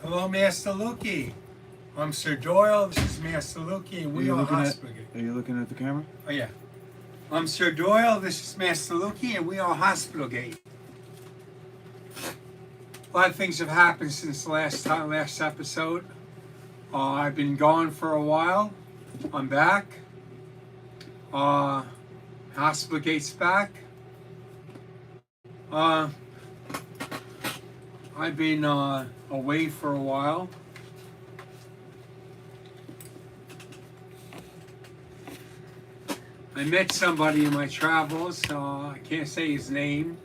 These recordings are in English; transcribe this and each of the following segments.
Hello, Master Lukey. I'm Sir Doyle. This is Master Lukey, and we are Hospitalgate. Are you looking at the camera? Oh, yeah. I'm Sir Doyle. This is Master Lukey, and we are Hospitalgate. A lot of things have happened since the last episode. I've been gone for a while. I'm back. Hospitalgate's back. I've been away for a while. I met somebody in my travels. I can't say his name.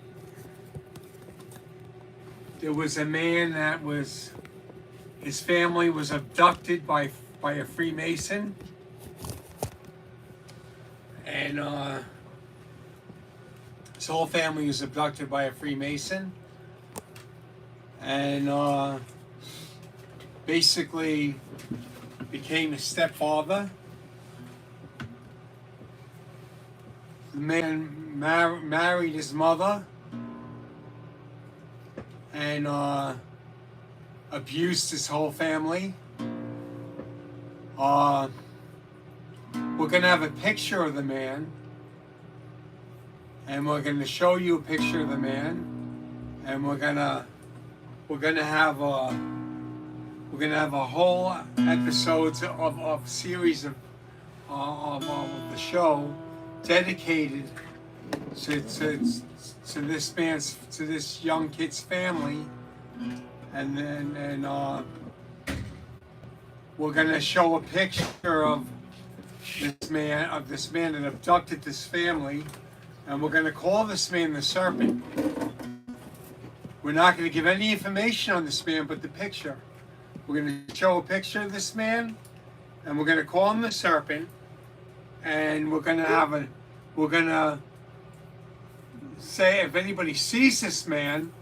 There was a man that his family was abducted by a Freemason. And his whole family was abducted by a Freemason. And basically became a stepfather. The man married his mother and abused his whole family. We're gonna have a picture of the man, and we're gonna show you a picture of the man, and we're gonna have a whole episodes of series of the show dedicated to this young kid's family, and we're gonna show a picture of this man that abducted this family, and we're gonna call this man the Serpent. We're not gonna give any information on this man but the picture. We're gonna show a picture of this man, and we're gonna call him the Serpent. And we're gonna say if anybody sees this man,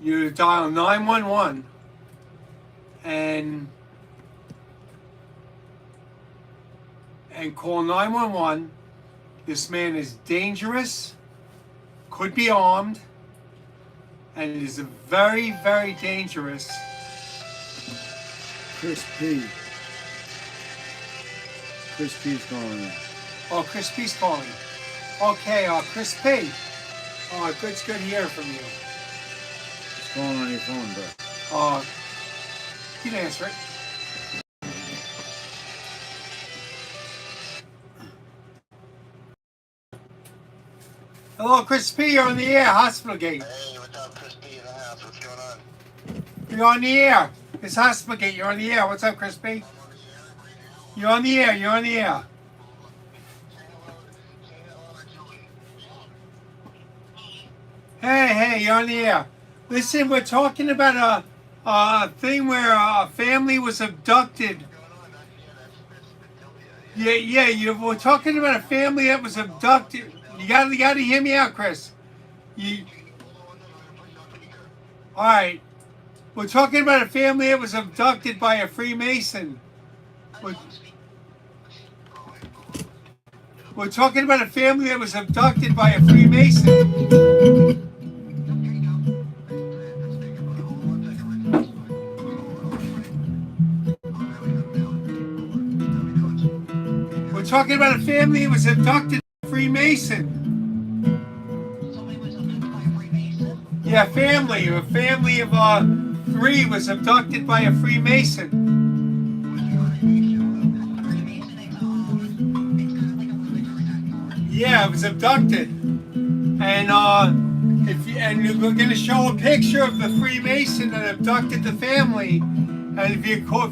you dial 911 and call 911. This man is dangerous, could be armed, and is a very, very dangerous. Chris P. Chris P's calling. Oh, Chris P's calling. Okay, Chris P. Oh, it's good hearing from you. It's calling on your phone, bro. You can answer it. Hello, Chris P. You're on the air, Hospitalgate. Hey, what's up, Chris P in the house? What's going on? You're on the air. It's Hospitalgate. You're on the air. What's up, Chris P? You're on the air. You're on the air. Hey, you're on the air. Listen, we're talking about a thing where a family was abducted. We're talking about a family that was abducted. You gotta hear me out, Chris. All right. We're talking about a family that was abducted by a Freemason. We're talking about a family that was abducted by a Freemason. We're talking about a family that was abducted by a Freemason. Yeah, a family of 3 was abducted by a Freemason. Yeah, it was abducted, and we're going to show a picture of the Freemason that abducted the family. And if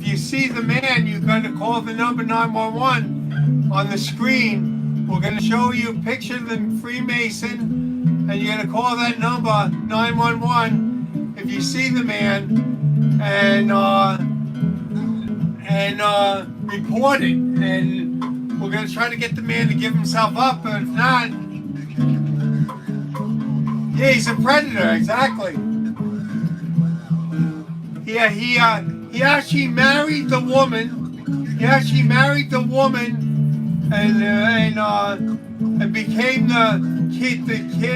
you see the man, you're going to call the number 911 on the screen. We're going to show you a picture of the Freemason, and you're going to call that number 911 if you see the man, and report it. And we're going to try to get the man to give himself up, but if not, yeah, he's a predator, exactly. Yeah, he actually married the woman. And became the kid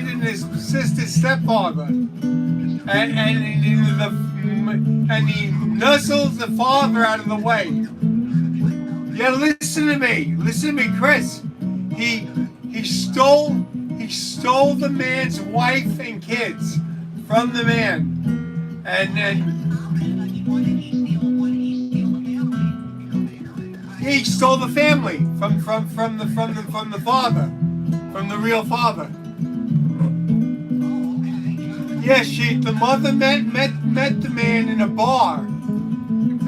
and his sister's stepfather. And the he nuzzles the father out of the way. Yeah, listen to me. Listen to me, Chris. He stole the man's wife and kids from the man. And he stole the family from the father, from the real father. Yeah, the mother met the man in a bar,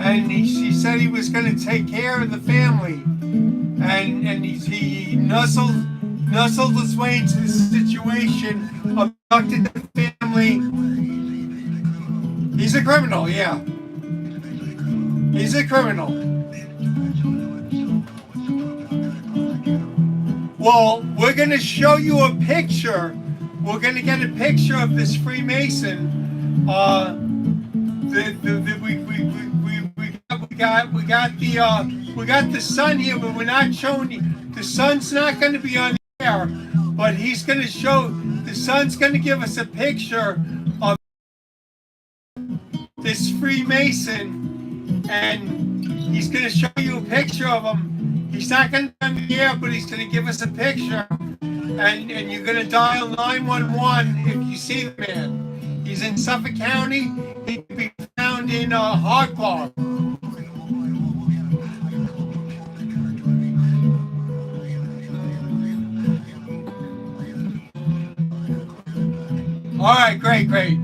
and she said he was going to take care of the family, and he nuzzled his way into the situation, abducted the family. He's a criminal, yeah. He's a criminal. Well, we're going to show you a picture. We're going to get a picture of this Freemason. We got the son here, but we're not showing you. The son's not going to be on air, but he's going to show. The son's going to give us a picture of this Freemason, and he's going to show you a picture of him. He's not going to be on the air, but he's going to give us a picture. And you're going to dial 911 if you see the man. He's in Suffolk County. He can be found in Hardball. All right, great.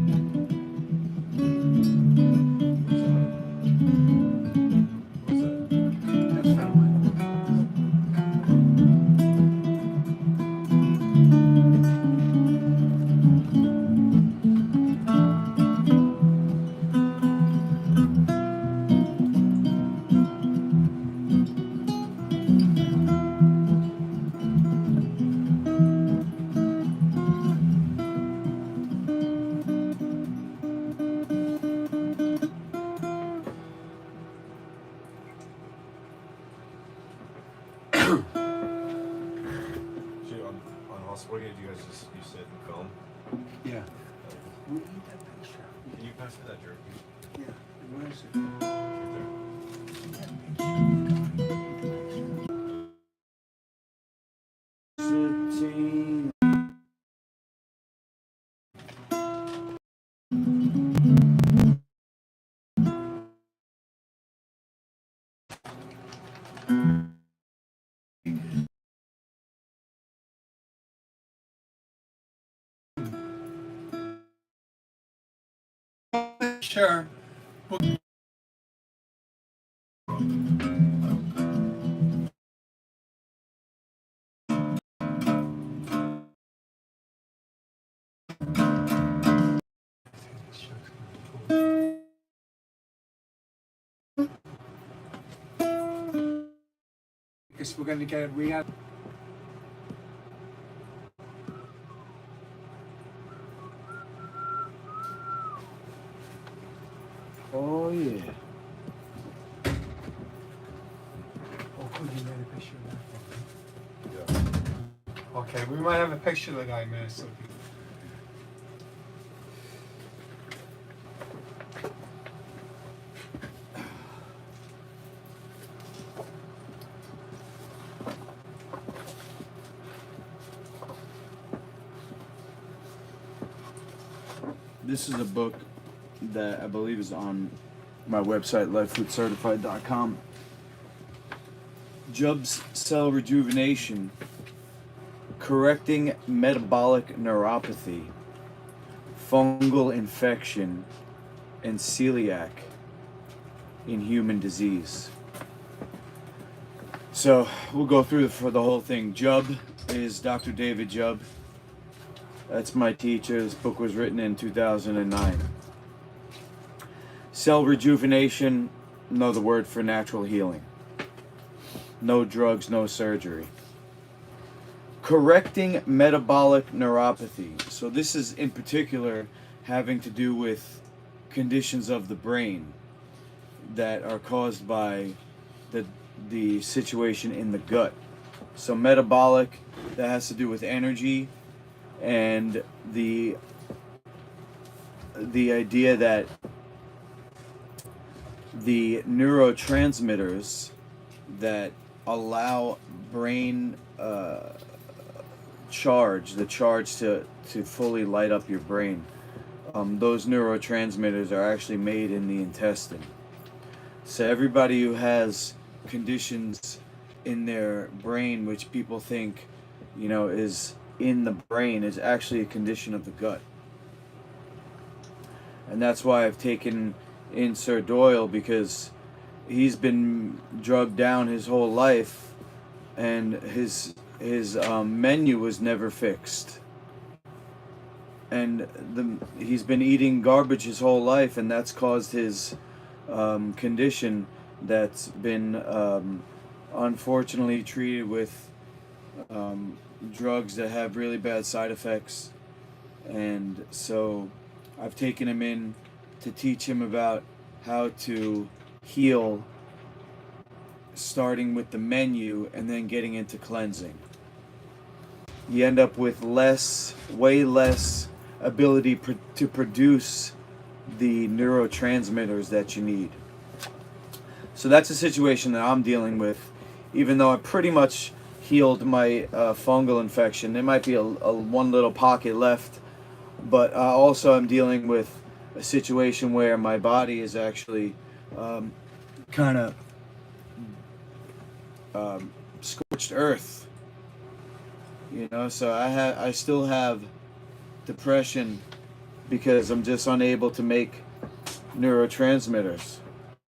What do you guys just you sit and film? Yeah. Can you pass me that jerky? Yeah. Where is it? Sitting. Sure. Guess we're going to get it. Oh yeah. Oh, could you get a picture of that? Yeah. Okay, we might have a picture of the guy, man. So. This is a book that I believe is on my website, lifefoodcertified.com. Jubb's Cell Rejuvenation, Correcting Metabolic Neuropathy, Fungal Infection, and Celiac in Human Disease. So we'll go through for the whole thing. Jubb is Dr. David Jubb. That's my teacher. This book was written in 2009. Cell rejuvenation, another word for natural healing. No drugs, no surgery. Correcting metabolic neuropathy. So this is in particular having to do with conditions of the brain that are caused by the situation in the gut. So metabolic, that has to do with energy, and the idea that the neurotransmitters that allow brain the charge to fully light up your brain. Those neurotransmitters are actually made in the intestine. So everybody who has conditions in their brain, which people think, is in the brain, is actually a condition of the gut. And that's why I've taken in Sir Doyle, because he's been drugged down his whole life, and his menu was never fixed. And he's been eating garbage his whole life, and that's caused his condition that's been unfortunately treated with drugs that have really bad side effects. And so I've taken him in to teach him about how to heal, starting with the menu and then getting into cleansing. You end up with way less ability to produce the neurotransmitters that you need. So that's a situation that I'm dealing with, even though I pretty much healed my fungal infection. There might be a one little pocket left, but also I'm dealing with a situation where my body is actually kind of scorched earth, so I still have depression because I'm just unable to make neurotransmitters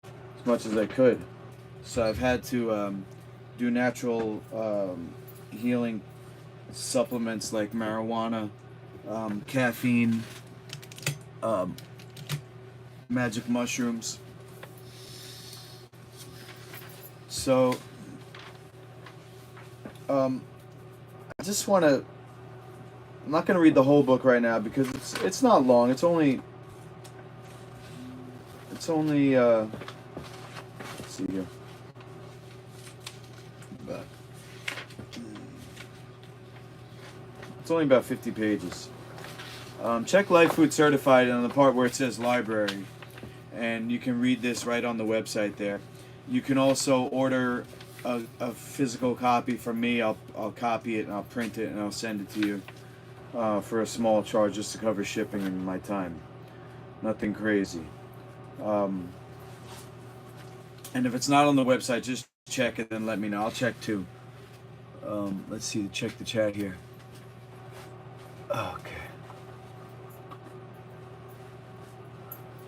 as much as I could. So I've had to do natural healing supplements like marijuana, caffeine, magic mushrooms. So I just want to, I'm not going to read the whole book right now because it's not long. It's only let's see here. It's only about 50 pages. Check Life Food Certified on the part where it says library, and you can read this right on the website there. You can also order a physical copy from me. I'll copy it and I'll print it and I'll send it to you for a small charge just to cover shipping and my time. Nothing crazy. And if it's not on the website, just check it and let me know. I'll check too. Let's see, check the chat here. Okay.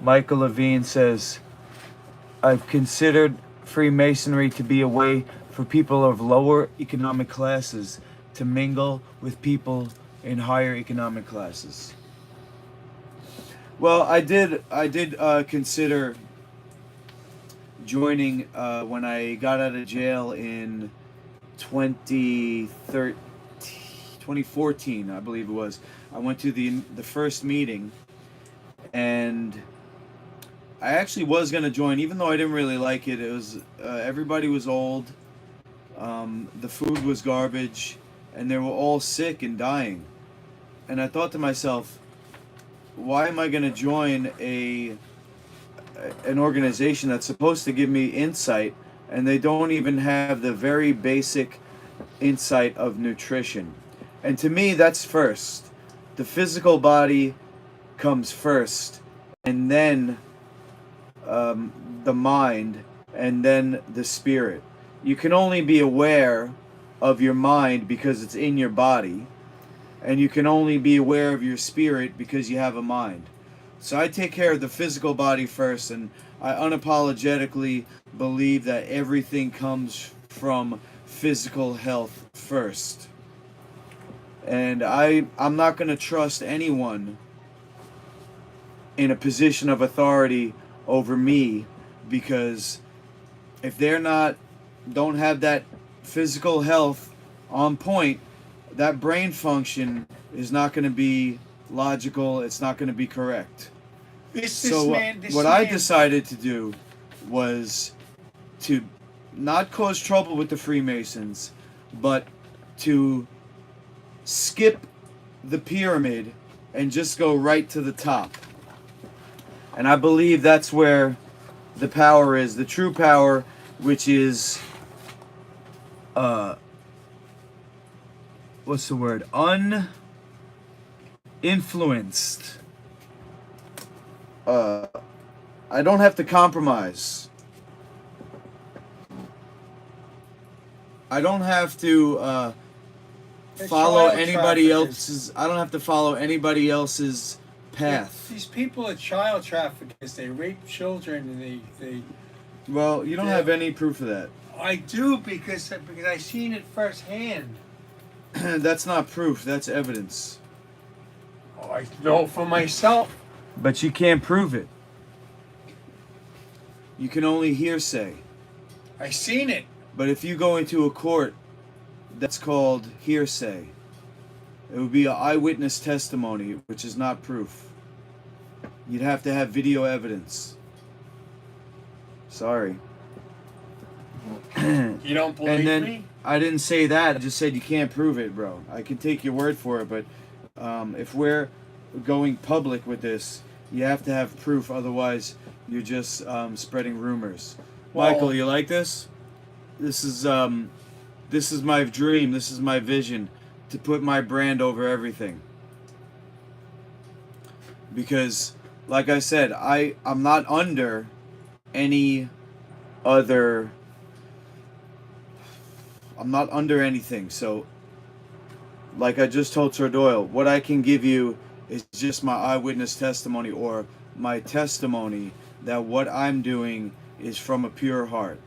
Michael Levine says, I've considered Freemasonry to be a way for people of lower economic classes to mingle with people in higher economic classes. Well, I did consider joining when I got out of jail in 2014, I believe it was. I went to the first meeting, and I actually was going to join, even though I didn't really like it. It was everybody was old, the food was garbage, and they were all sick and dying. And I thought to myself, why am I going to join an organization that's supposed to give me insight, and they don't even have the very basic insight of nutrition? And to me, that's first. The physical body comes first, and then the mind, and then the spirit. You can only be aware of your mind because it's in your body, and you can only be aware of your spirit because you have a mind. So I take care of the physical body first, and I unapologetically believe that everything comes from physical health first. And I'm not going to trust anyone in a position of authority over me, because if they're don't have that physical health on point, that brain function is not going to be logical. It's not going to be correct. What I decided to do was to not cause trouble with the Freemasons, but to skip the pyramid and just go right to the top. And I believe that's where the power is, the true power, which is, what's the word? Uninfluenced. I don't have to compromise. I don't have to follow child anybody traffickers. else's. I don't have to follow anybody else's path. These people are child traffickers. They rape children and they Well, you don't Yeah. have any proof of that. I do because I seen it firsthand. That's not proof. That's evidence. Oh, I know for myself. But you can't prove it. You can only hearsay. I seen it. But if you go into a court, that's called hearsay. It would be an eyewitness testimony, which is not proof. You'd have to have video evidence. Sorry. You don't believe And then me? I didn't say that. I just said you can't prove it, bro. I can take your word for it, but if we're going public with this, you have to have proof. Otherwise, you're just spreading rumors. Well- Michael, you like this? This is my dream. This is my vision, to put my brand over everything. Because, like I said, I'm not under any other. I'm not under anything. So, like I just told Sir Doyle, what I can give you is just my eyewitness testimony, or my testimony that what I'm doing is from a pure heart.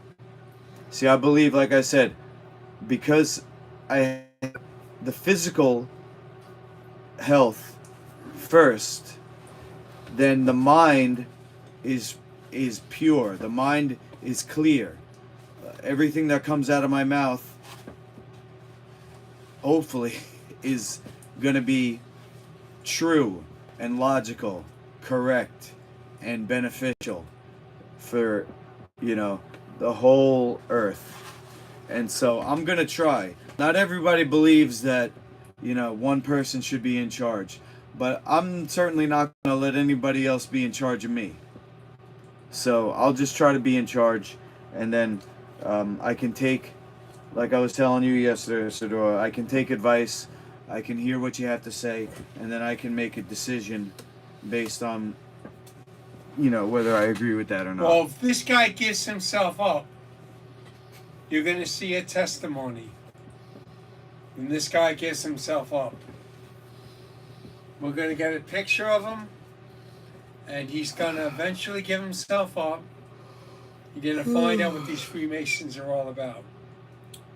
See, I believe, like I said, because I have the physical health first, then the mind is pure. The mind is clear. Everything that comes out of my mouth, hopefully, is going to be true and logical, correct and beneficial for, the whole earth. And so I'm going to try. Not everybody believes that, one person should be in charge. But I'm certainly not going to let anybody else be in charge of me. So I'll just try to be in charge. And then I can take, like I was telling you yesterday, Sadora, I can take advice. I can hear what you have to say. And then I can make a decision based on, whether I agree with that or not. Well, if this guy gives himself up, you're going to see a testimony. When this guy gives himself up, we're going to get a picture of him, and he's going to eventually give himself up. You're going to find out what these Freemasons are all about.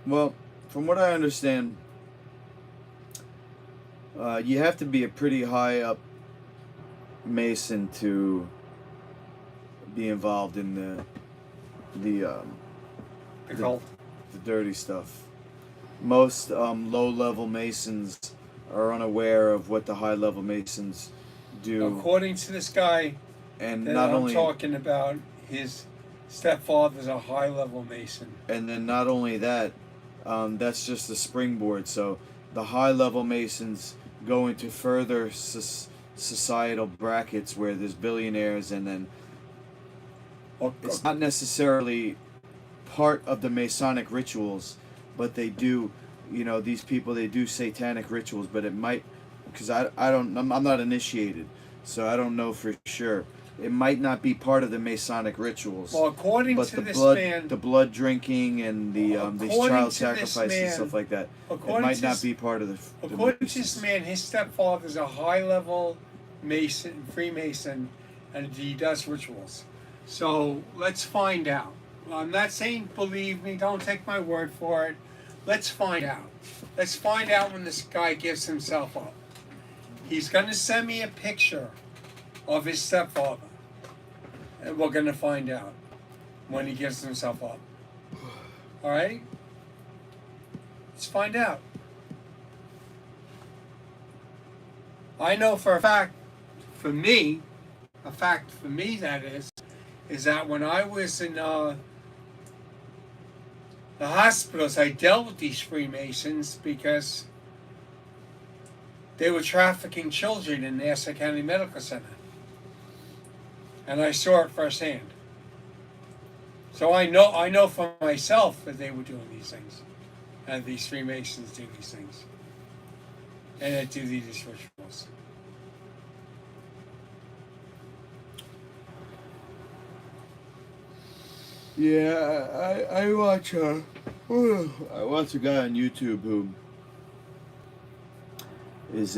Well, from what I understand, you have to be a pretty high up Mason to be involved in the dirty stuff. Most low-level Masons are unaware of what the high-level Masons do. According to this guy And that not I'm only talking about, his stepfather's a high-level Mason. and then not only that, that's just a springboard. So the high-level Masons go into further societal brackets where there's billionaires, and then it's not necessarily part of the Masonic rituals, but they do, these people, they do satanic rituals, but it might, because I'm not initiated, so I don't know for sure. It might not be part of the Masonic rituals. Well, according But to the this blood, man, the blood drinking and the these according child to this sacrifices and man- stuff like that, it according might to not this- be part of the. according to this man, his stepfather's a high-level Mason, Freemason, and he does rituals. So let's find out. I'm not saying believe me. Don't take my word for it. Let's find out. Let's find out when this guy gives himself up. He's going to send me a picture of his stepfather. And we're going to find out when he gives himself up. All right? Let's find out. I know for a fact, for me, that is that when I was in the hospitals, I dealt with these Freemasons because they were trafficking children in Nassau County Medical Center. And I saw it firsthand. So I know for myself that they were doing these things, and these Freemasons do these things, and they do these rituals. Yeah, I watch I watch a guy on YouTube who is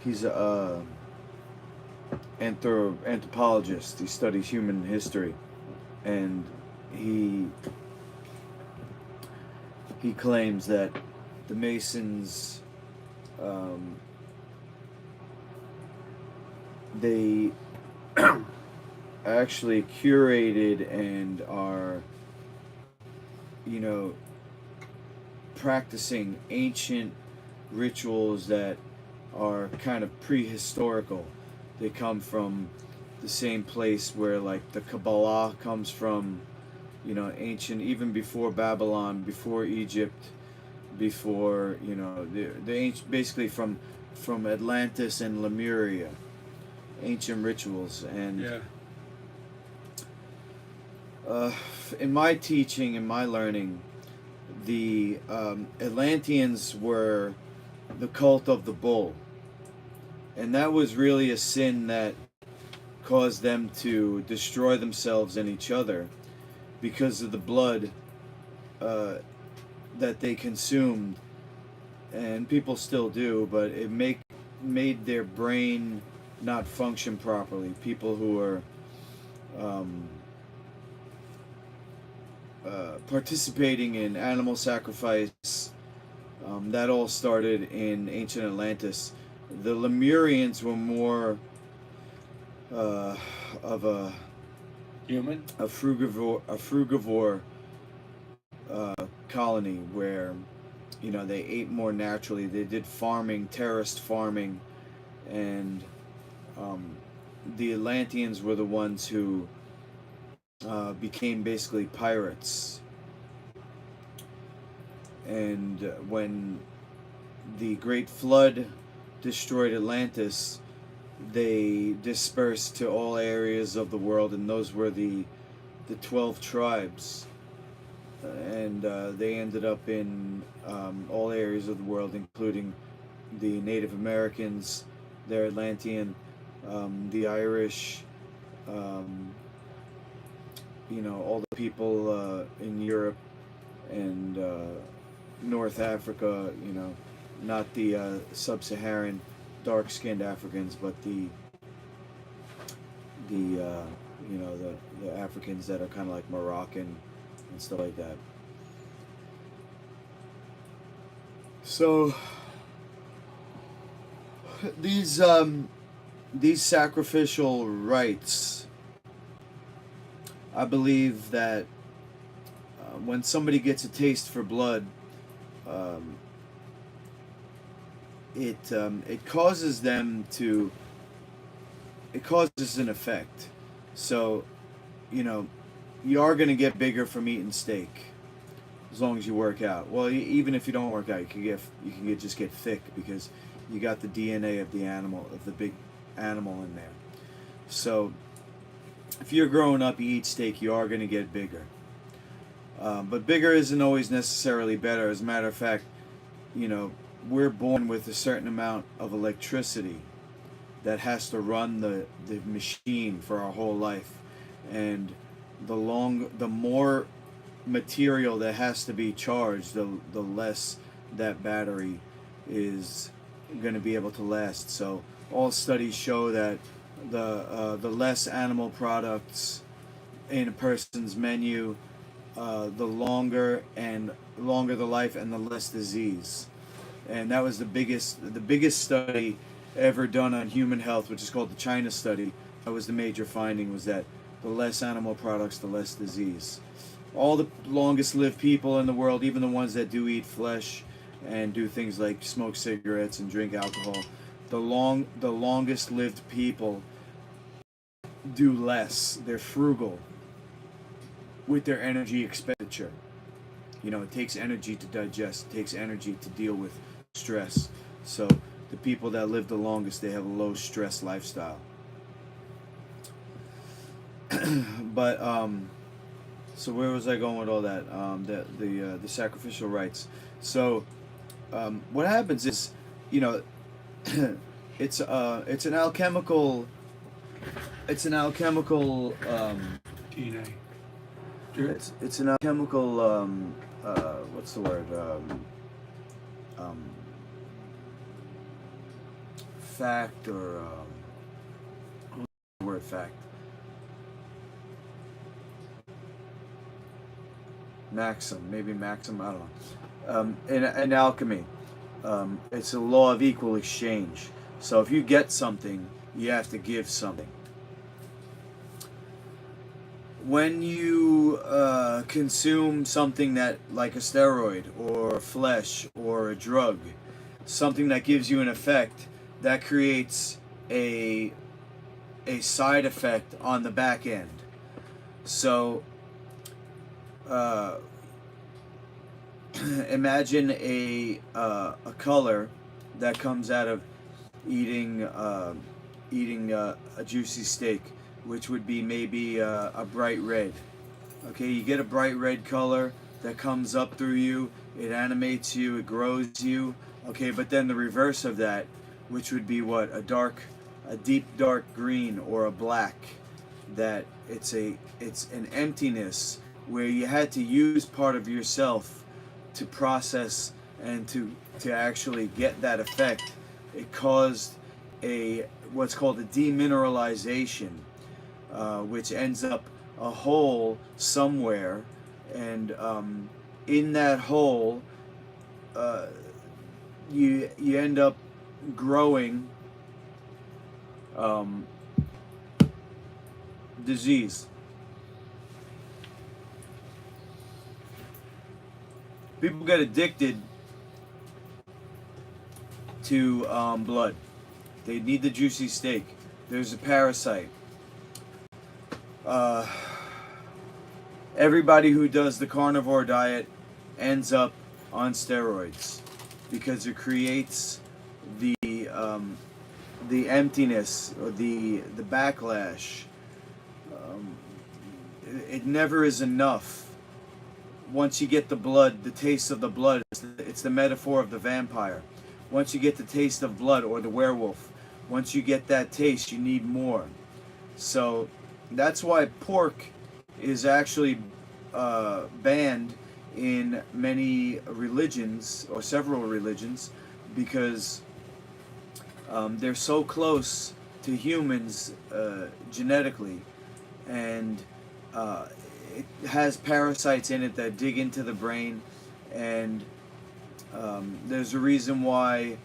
he's a anthropologist. He studies human history, and he claims that the Masons they actually curated and are, practicing ancient rituals that are kind of prehistorical. They come from the same place where, like, the Kabbalah comes from, ancient, even before Babylon, before Egypt, before, the ancient, basically from Atlantis and Lemuria, ancient rituals. And Yeah. In my teaching, in my learning, the Atlanteans were the cult of the bull, and that was really a sin that caused them to destroy themselves and each other because of the blood that they consumed, and people still do, but it made their brain not function properly. People who are participating in animal sacrifice, that all started in ancient Atlantis. The Lemurians were more of a Human. frugivore colony where they ate more naturally. They did farming, terraced farming, and the Atlanteans were the ones who became basically pirates. And when the Great Flood destroyed Atlantis, they dispersed to all areas of the world, and those were the 12 tribes. And they ended up in all areas of the world, including the Native Americans, they're Atlantean, the Irish, all the people in Europe and North Africa, not the sub-Saharan dark-skinned Africans, but the Africans that are kind of like Moroccan and stuff like that. So these sacrificial rites, I believe that when somebody gets a taste for blood, it causes them to. It causes an effect. So, you are going to get bigger from eating steak, as long as you work out. Well, even if you don't work out, you can just get thick because you got the DNA of the animal, of the big animal in there. So, if you're growing up, you eat steak, you are going to get bigger. But bigger isn't always necessarily better. As a matter of fact, we're born with a certain amount of electricity that has to run the machine for our whole life. And the more material that has to be charged, the less that battery is going to be able to last. So all studies show that the less animal products in a person's menu, the longer the life and the less disease. And that was the biggest study ever done on human health, which is called the China study. That was the major finding, was that the less animal products, the less disease. All the longest lived people in the world, even the ones that do eat flesh and do things like smoke cigarettes and drink alcohol, the longest lived people do less. They're frugal with their energy expenditure. It takes energy to digest, it takes energy to deal with stress. So the people that live the longest, they have a low stress lifestyle. But so where was I going with all that? The sacrificial rites. So what happens is, you know, it's an alchemical. It's an alchemical. DNA. It's an alchemical. What's the word? Um, fact or what's the word fact? Maxim, maybe maxim. I don't know. In alchemy, it's a law of equal exchange. So if you get something, you have to give something. When you consume something that, like a steroid or flesh or a drug, something that gives you an effect, that creates a side effect on the back end. So imagine a color that comes out of eating a juicy steak, which would be maybe a bright red. Okay, you get a bright red color that comes up through you, it animates you, it grows you. Okay, but then the reverse of that, which would be what? A deep dark green or a black, that it's an emptiness where you had to use part of yourself to process and to actually get that effect. It caused what's called a demineralization, which ends up a hole somewhere, and in that hole, you end up growing disease. People get addicted to blood. They need the juicy steak. There's a parasite. Everybody who does the carnivore diet ends up on steroids because it creates the emptiness or the backlash. It never is enough. Once you get the blood, the taste of the blood, it's the metaphor of the vampire. Once you get the taste of blood, or the werewolf, once you get that taste, you need more. So that's why pork is actually banned in many religions, or several religions, because they're so close to humans genetically, and it has parasites in it that dig into the brain, and there's a reason why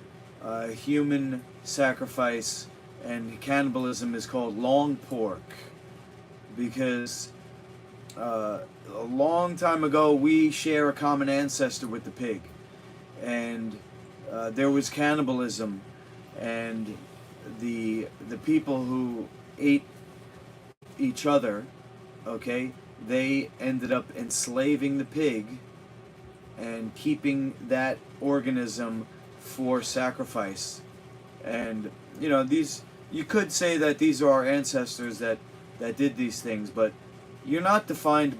human sacrifice and cannibalism is called long pork, because a long time ago we share a common ancestor with the pig, and there was cannibalism, and the people who ate each other, okay, they ended up enslaving the pig and keeping that organism for sacrifice. And you could say that these are our ancestors that did these things, but you're not defined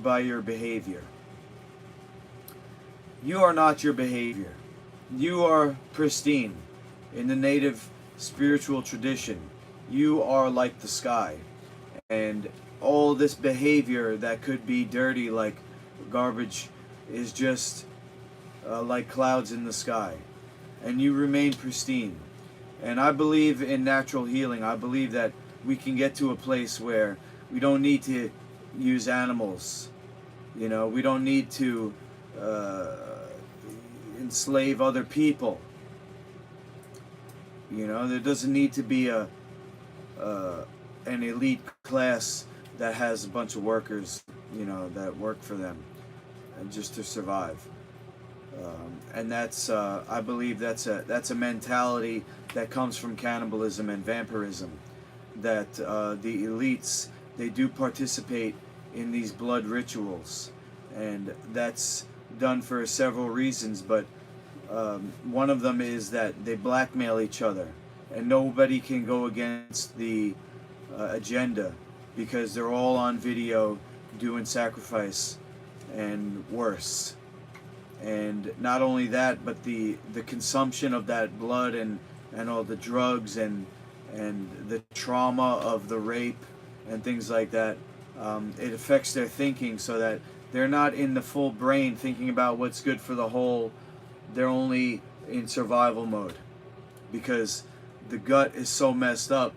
by your behavior. You are not your behavior. You are pristine. In the native spiritual tradition, you are like the sky, and all this behavior that could be dirty, like garbage, is just like clouds in the sky, and you remain pristine. And I believe in natural healing. I believe that we can get to a place where we don't need to use animals. We don't need to enslave other people. There doesn't need to be an elite class that has a bunch of workers, that work for them, and just to survive. And that's, I believe that's a mentality that comes from cannibalism and vampirism. That the elites, they do participate in these blood rituals, and that's done for several reasons. But one of them is that they blackmail each other, and nobody can go against the agenda because they're all on video doing sacrifice and worse. And not only that, but the consumption of that blood and all the drugs and the trauma of the rape and things like that, it affects their thinking so that they're not in the full brain thinking about what's good for the whole. They're only in survival mode because the gut is so messed up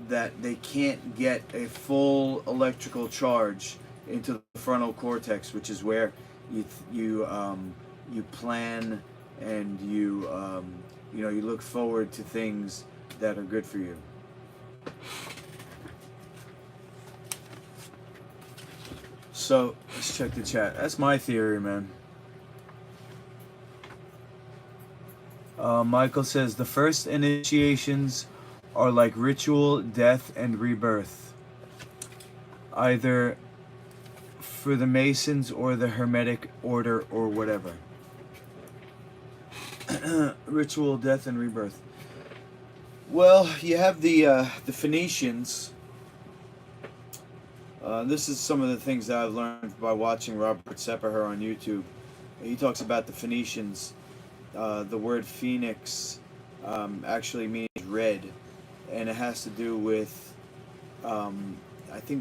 that they can't get a full electrical charge into the frontal cortex, which is where you plan and you look forward to things that are good for you. So let's check the chat. That's my theory, man. Michael says the first initiations are like ritual, death, and rebirth, either for the Masons or the Hermetic order or whatever. Ritual, death, and rebirth. Well, you have the Phoenicians. This is some of the things that I've learned by watching Robert Seppeher on YouTube. He talks about the Phoenicians. The word phoenix actually means red, and it has to do with,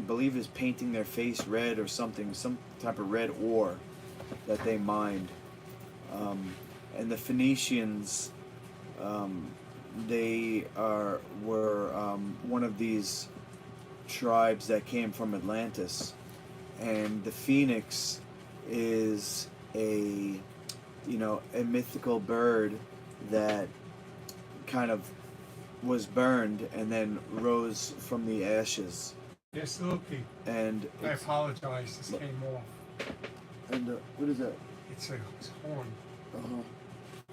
believe is painting their face red or something, some type of red ore that they mined. And the Phoenicians, they were one of these tribes that came from Atlantis, and the phoenix is a mythical bird that kind of was burned and then rose from the ashes. Yes, Loki. And I apologize. This came off. And what is that? It's a horn.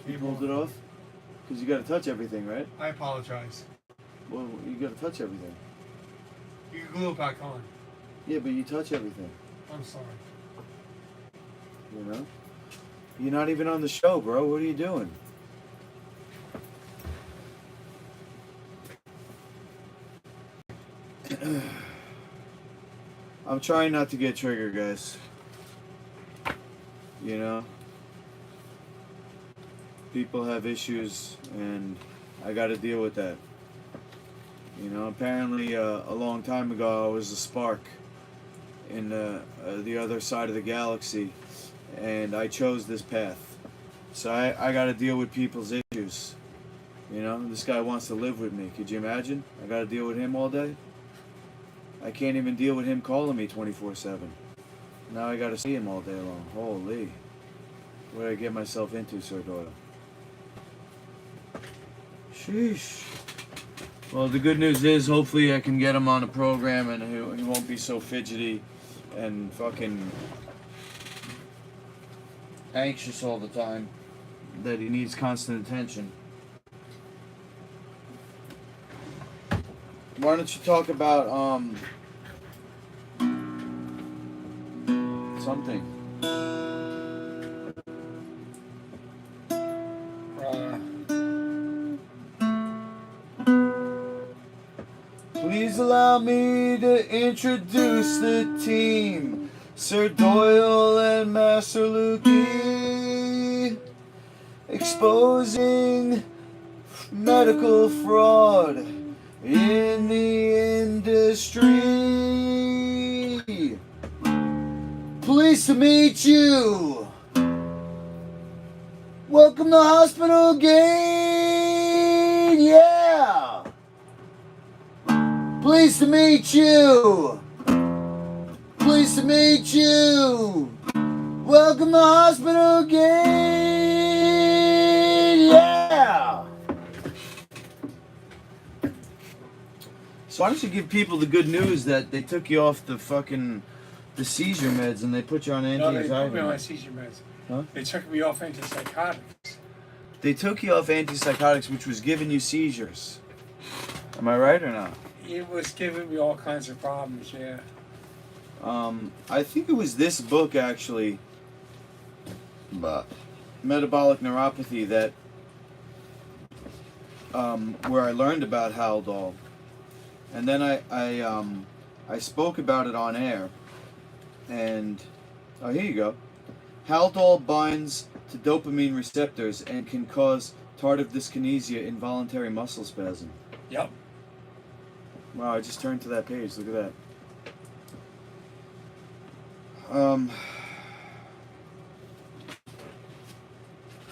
You pulled it off? Because you got to touch everything, right? I apologize. Well, you got to touch everything. You can glue it back on. Yeah, but you touch everything. I'm sorry. You know? You're not even on the show, bro. What are you doing? I'm trying not to get triggered, guys. You know? People have issues, and I gotta deal with that. You know, apparently a long time ago I was a spark in the other side of the galaxy, and I chose this path. So I gotta deal with people's issues. You know, this guy wants to live with me. Could you imagine? I gotta deal with him all day? I can't even deal with him calling me 24/7. Now I gotta see him all day long. Holy. What did I get myself into, Sir Doyle? Sheesh. Well, the good news is, hopefully I can get him on a program and he won't be so fidgety and fucking anxious all the time that he needs constant attention. Why don't you talk about something? Please allow me to introduce the team. Sir Doyle and Master Lukey, exposing medical fraud in the industry. Pleased to meet you. Welcome to Hospitalgate. Yeah. Pleased to meet you. Pleased to meet you. Welcome to Hospitalgate. Yeah. So why don't you give people the good news that they took you off the seizure meds and they put you on anti-anxiety? No, they put me on seizure meds. Huh? They took me off antipsychotics. They took you off antipsychotics, which was giving you seizures. Am I right or not? It was giving me all kinds of problems, yeah. I think it was this book, actually, Metabolic Neuropathy, that where I learned about Haldol. And then I I spoke about it on air, and oh, here you go. Haldol binds to dopamine receptors and can cause tardive dyskinesia, involuntary muscle spasm. Yep. Wow, I just turned to that page. Look at that.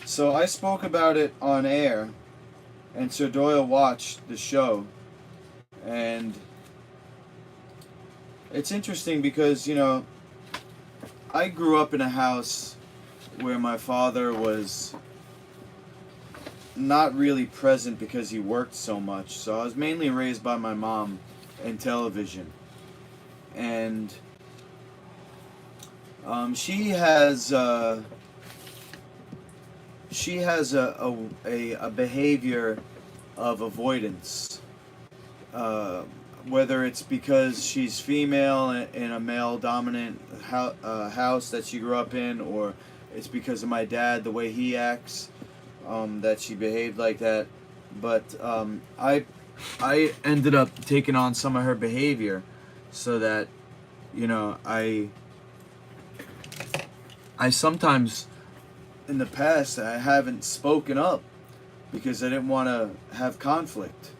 So I spoke about it on air, and Sir Doyle watched the show, and it's interesting because, you know, I grew up in a house where my father was not really present because he worked so much. So I was mainly raised by my mom and television. And she has a behavior of avoidance. Whether it's because she's female in a male-dominant house that she grew up in, or it's because of my dad, the way he acts, that she behaved like that. But I ended up taking on some of her behavior, so that, you know, I sometimes in the past I haven't spoken up because I didn't want to have conflict.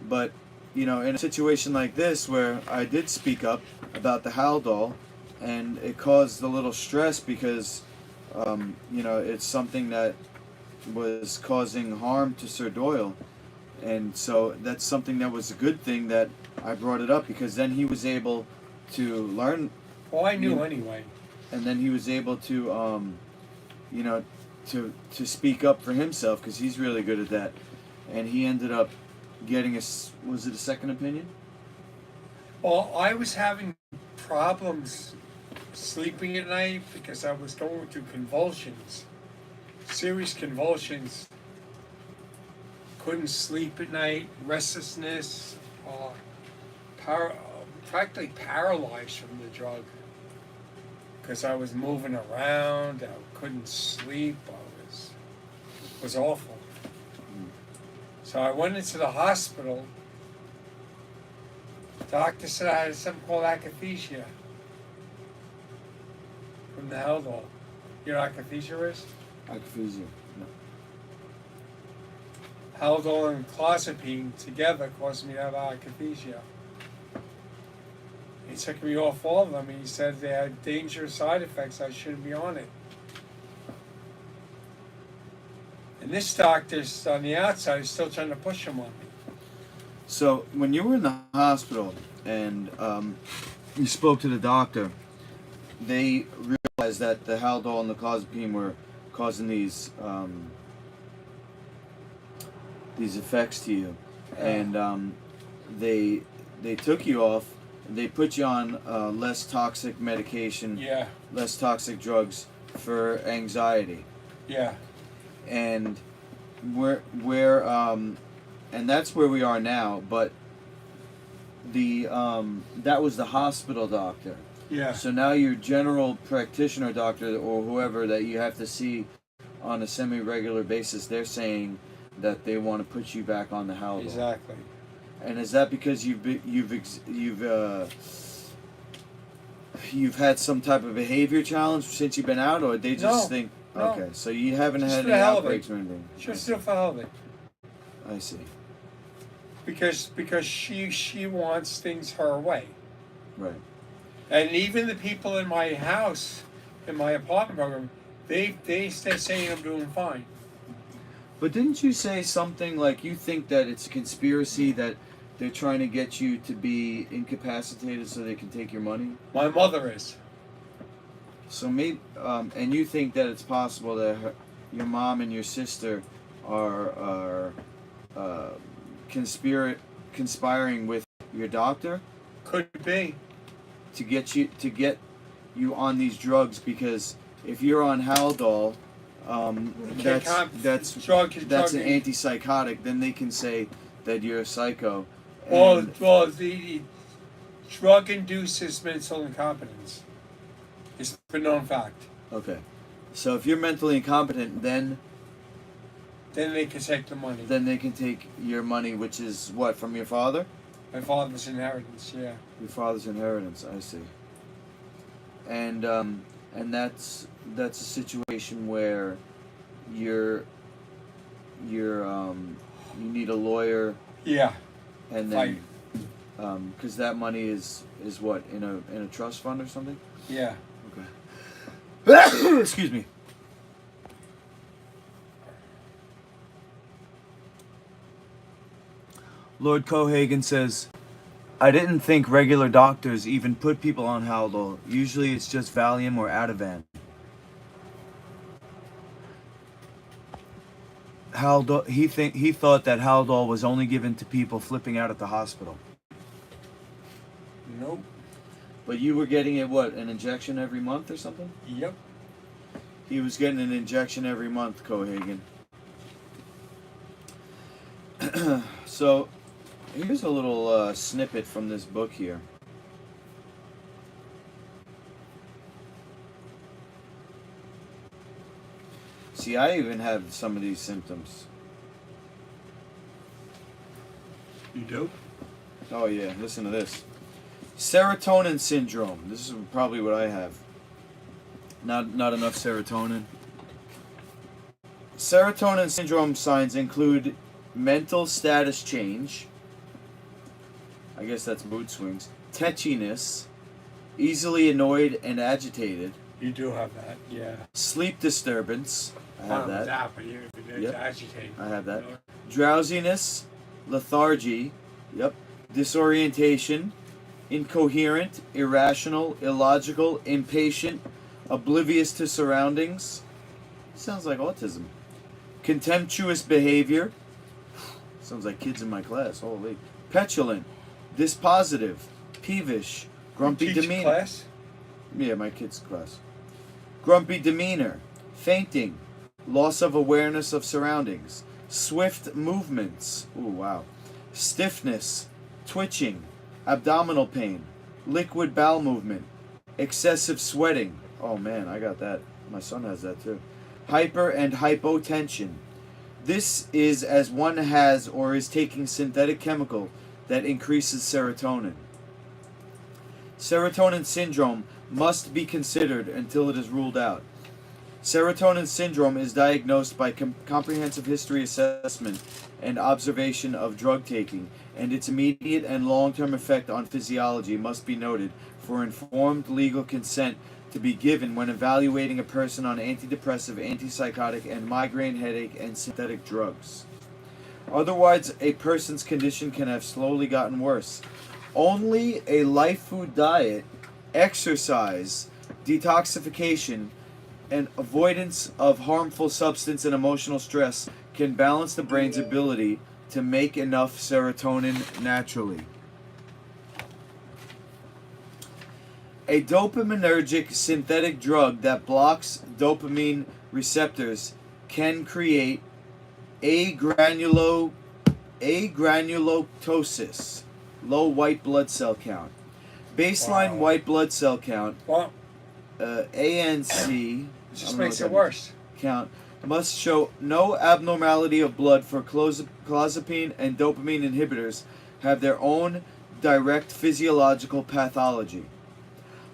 But, you know, in a situation like this where I did speak up about the Haldol, and it caused a little stress because, you know, it's something that was causing harm to Sir Doyle. And so that's something that was a good thing that I brought it up, because then he was able to learn. Well, I knew anyway. And then he was able to, you know, to speak up for himself, because he's really good at that. And he ended up getting was it a second opinion? Well, I was having problems sleeping at night because I was going through convulsions, serious convulsions. Couldn't sleep at night, restlessness, practically paralyzed from the drug. Because I was moving around, I couldn't sleep, it was awful. So I went into the hospital. The doctor said I had something called akathisia from the Haldol. You know what akathisia is? Akathisia. No. Haldol and clozapine together caused me to have akathisia. He took me off all of them. He said they had dangerous side effects. I shouldn't be on it. And this doctor's on the outside is still trying to push him on me. So when you were in the hospital and you spoke to the doctor, they realized that the Haldol and the clozapine were causing these effects to you, and they took you off. They put you on less toxic medication, less toxic drugs for anxiety. Yeah. And and that's where we are now. But that was the hospital doctor. Yeah. So now your general practitioner doctor, or whoever that you have to see on a semi-regular basis, they're saying that they want to put you back on the Haldol. Exactly. And is that because you've had some type of behavior challenge since you've been out, or they just think? No. Okay, so you haven't Just had for any the hell of outbreaks it. or anything. Just for the hell of it. I see. Because she wants things her way. Right. And even the people in my house, in my apartment program, they're saying I'm doing fine. But didn't you say something like you think that it's a conspiracy, that they're trying to get you to be incapacitated so they can take your money? My mother is. So maybe, and you think that it's possible that your mom and your sister are conspiring with your doctor? Could be. To get you on these drugs, because if you're on Haldol, that's an antipsychotic. Then they can say that you're a psycho. Well, the drug induces mental incompetence. It's a known fact. Okay, so if you're mentally incompetent, then they can take the money. Then they can take your money, which is what, from your father? My father's inheritance, yeah. Your father's inheritance, I see. And that's a situation where you need a lawyer. Yeah. And then because that money is what, in a trust fund or something? Yeah. Okay. Excuse me. Lord Cohagen says, I didn't think regular doctors even put people on Haldol. Usually it's just Valium or Ativan. He thought that Haldol was only given to people flipping out at the hospital. Nope. But you were getting it, what, an injection every month or something? Yep. He was getting an injection every month, Cohagen. So, here's a little snippet from this book here. See, I even have some of these symptoms. You do? Oh yeah, listen to this. Serotonin syndrome. This is probably what I have. Not enough serotonin. Serotonin syndrome signs include mental status change. I guess that's mood swings. Tetchiness. Easily annoyed and agitated. You do have that, yeah. Sleep disturbance. I have that. But you agitate. I have that. Drowsiness. Lethargy. Yep. Disorientation. Incoherent. Irrational. Illogical. Impatient. Oblivious to surroundings. Sounds like autism. Contemptuous behavior. Sounds like kids in my class. Holy. Petulant. Dispositive. Peevish. Grumpy demeanor. Class? Yeah, my kid's class. Grumpy demeanor. Fainting. Loss of awareness of surroundings. Swift movements. Ooh, wow. Stiffness. Twitching. Abdominal pain. Liquid bowel movement. Excessive sweating. Oh man, I got that. My son has that too. Hyper and hypotension. This is as one has or is taking synthetic chemical that increases serotonin. Serotonin syndrome must be considered until it is ruled out. Serotonin syndrome is diagnosed by comprehensive history assessment and observation of drug taking, and its immediate and long-term effect on physiology must be noted for informed legal consent to be given when evaluating a person on antidepressive, antipsychotic, and migraine headache and synthetic drugs. Otherwise, a person's condition can have slowly gotten worse. Only a life food diet, exercise, detoxification, and avoidance of harmful substance and emotional stress can balance the brain's ability to make enough serotonin naturally. A dopaminergic synthetic drug that blocks dopamine receptors can create agranuloptosis, low white blood cell count. Baseline white blood cell count, ANC, just makes it worse. Count must show no abnormality of blood for clozapine and dopamine inhibitors have their own direct physiological pathology.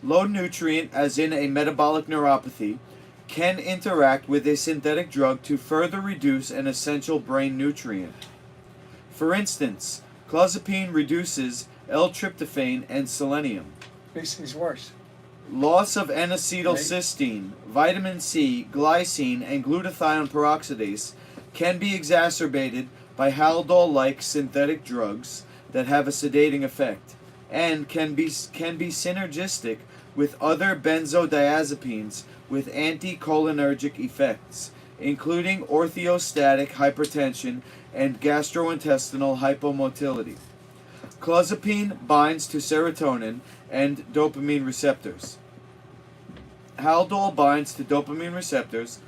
Low nutrient, as in a metabolic neuropathy, can interact with a synthetic drug to further reduce an essential brain nutrient. For instance, clozapine reduces L-tryptophan and selenium. Makes things worse. Loss of N-acetylcysteine, vitamin C, glycine, and glutathione peroxidase can be exacerbated by Haldol-like synthetic drugs that have a sedating effect, and can be synergistic with other benzodiazepines with anticholinergic effects, including orthostatic hypertension and gastrointestinal hypomotility. Clozapine binds to serotonin and dopamine receptors. Haldol binds to dopamine receptors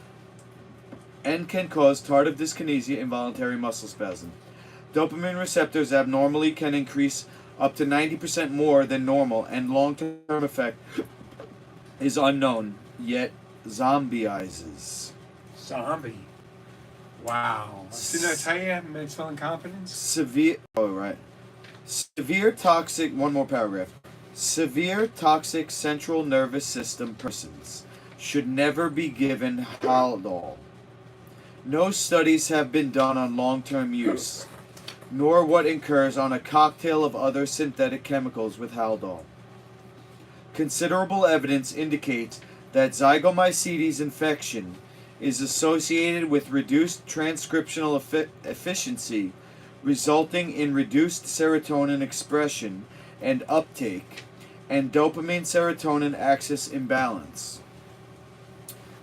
and can cause tardive dyskinesia, involuntary muscle spasm. Dopamine receptors abnormally can increase up to 90% more than normal, and long-term effect is unknown, yet zombieizes. Zombie. Wow. Didn't I tell you mental incompetence? Severe. Oh, right. Severe toxic, one more paragraph. Severe toxic central nervous system persons should never be given Haldol. No studies have been done on long-term use, nor what occurs on a cocktail of other synthetic chemicals with Haldol. Considerable evidence indicates that zygomycetes infection is associated with reduced transcriptional efficiency, resulting in reduced serotonin expression and uptake, and dopamine serotonin axis imbalance.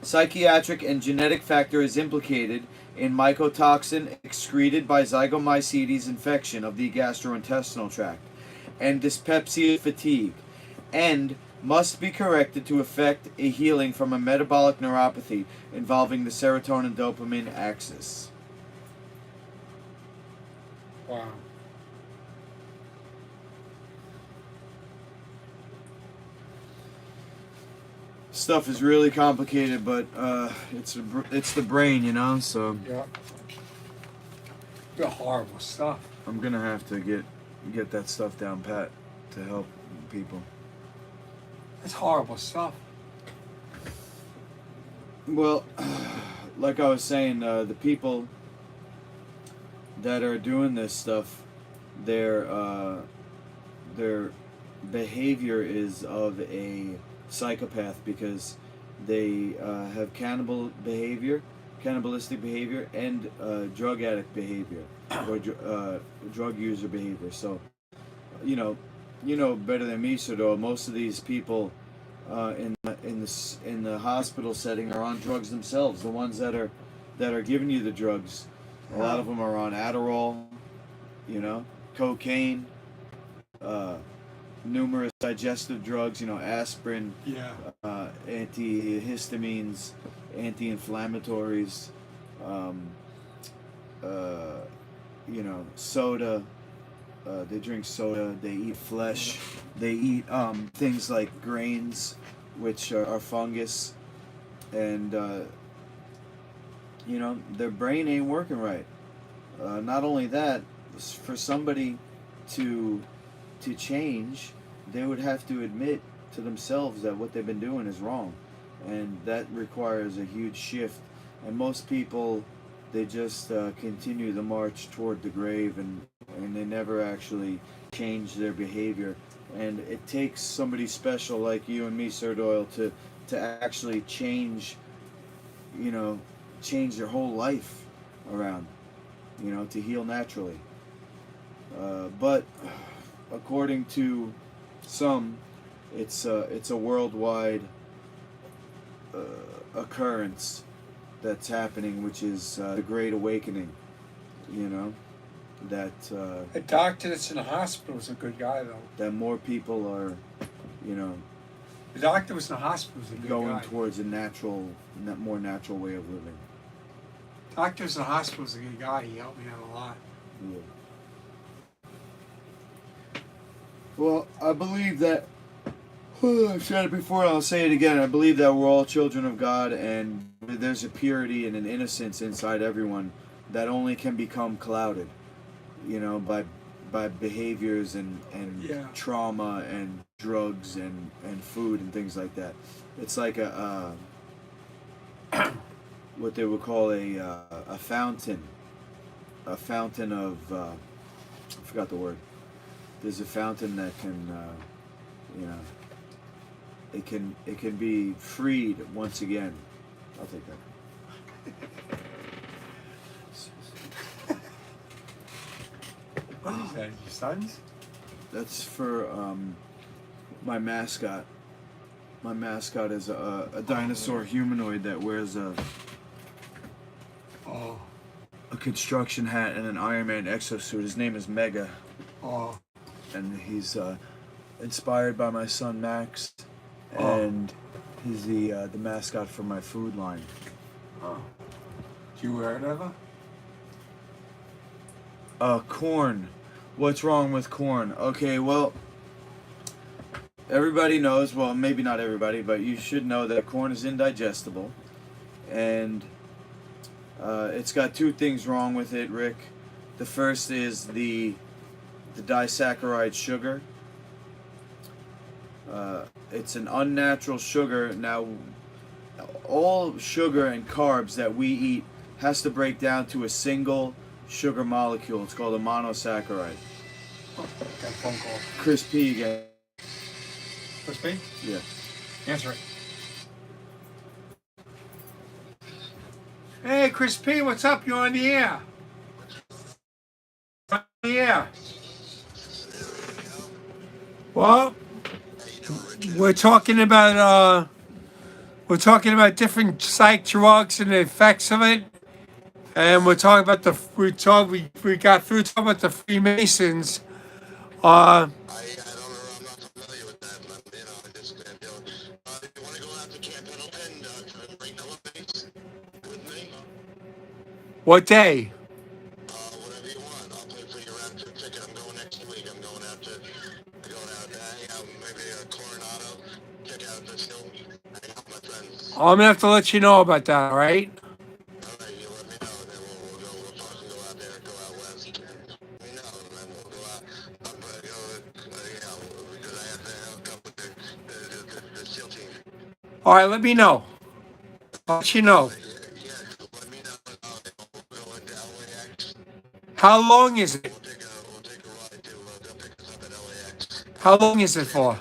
Psychiatric and genetic factor is implicated in mycotoxin excreted by zygomycetes infection of the gastrointestinal tract and dyspepsia fatigue, and must be corrected to effect a healing from a metabolic neuropathy involving the serotonin dopamine axis. Wow. Stuff is really complicated, but it's the brain, you know. So Yeah. The horrible stuff. I'm gonna have to get that stuff down pat to help people. It's horrible stuff. Well, like I was saying, the people that are doing this stuff, their behavior is of a psychopath because they have cannibalistic behavior, and drug addict behavior or drug user behavior. So, you know better than me, Sir Doyle. Most of these people in the hospital setting are on drugs themselves. The ones that are giving you the drugs, a lot of them are on Adderall, cocaine, numerous digestive drugs, aspirin, Yeah. antihistamines, anti-inflammatories, soda. They drink soda. They eat flesh. They eat things like grains, which are fungus, and their brain ain't working right. Not only that, for somebody to change, they would have to admit to themselves that what they've been doing is wrong, and that requires a huge shift. And most people, they just continue the march toward the grave, and they never actually change their behavior. And it takes somebody special like you and me, Sir Doyle, to actually change their whole life around, to heal naturally. But according to some, it's a worldwide occurrence that's happening, which is the Great Awakening. That A doctor that's in the hospital is a good guy, though. that more people are, The doctor was in the hospital is a good going guy. towards a more natural way of living. Doctor was in the hospital is a good guy. He helped me out a lot. Yeah. Well, I believe that, I've said it before and I'll say it again, I believe that we're all children of God, and there's a purity and an innocence inside everyone that only can become clouded, by behaviors and Yeah. trauma and drugs and food and things like that. It's like a what they would call a fountain of I forgot the word. There's a fountain that can it can be freed once again. I'll take that. What is that? Your son's? That's for my mascot. My mascot is a dinosaur humanoid that wears Oh. a construction hat and an Iron Man exosuit. His name is Mega, Oh. and he's inspired by my son Max, Oh. and he's the mascot for my food line. Oh. Do you wear it ever? Corn. What's wrong with corn? Okay, well, everybody knows, well, maybe not everybody, but you should know that corn is indigestible, and it's got two things wrong with it, Rick. The first is the the disaccharide sugar. It's an unnatural sugar. Now, all sugar and carbs that we eat has to break down to a single sugar molecule. It's called a monosaccharide. Got a phone call. Chris P again. Chris P? Yeah. Answer it. Hey, Chris P, what's up? You're on the air. On the air. Well, we're talking about different psych drugs and the effects of it, and we're talking about we got through talking about the Freemasons. I don't know. I'm not familiar with that. I just you want to go out to Camp Pendleton and bring Elevates with me? What day? Whatever you want. I'll pay for your round trip ticket. I'm going next week. I'm going out hang out maybe a Coronado, check out this hill, hang out with my friends. I'm gonna have to let you know about that. All right. All right, you let me know, and then we'll talk and go out there, go out west. Let me know, and then we'll go out. Because I have to hook up with the SEAL team. All right. Let me know. I'll let you know. Yeah, let me know. We'll go into LAX. How long is it? We'll take a ride to they'll pick us up at LAX. How long is it for? We'll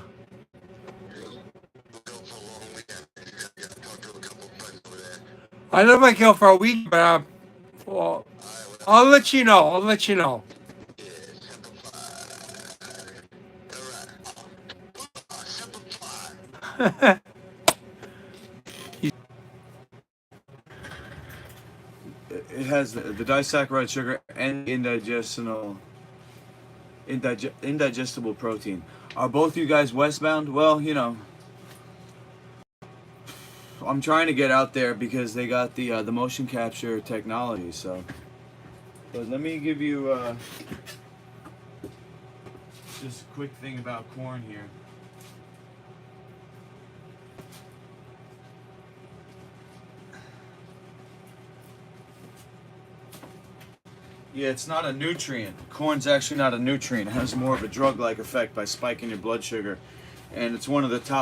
go for a long weekend. Got to talk to a couple friends over there. I don't know if I can go for a week, but well, I'll let you know. I'll let you know. Yeah, simplified. All right. Simplified. It has the disaccharide sugar and indigestible protein. Are both you guys westbound? Well, I'm trying to get out there because they got the motion capture technology. So, but let me give you just a quick thing about corn here. Yeah, it's not a nutrient. Corn's actually not a nutrient. It has more of a drug-like effect by spiking your blood sugar. And it's one of the top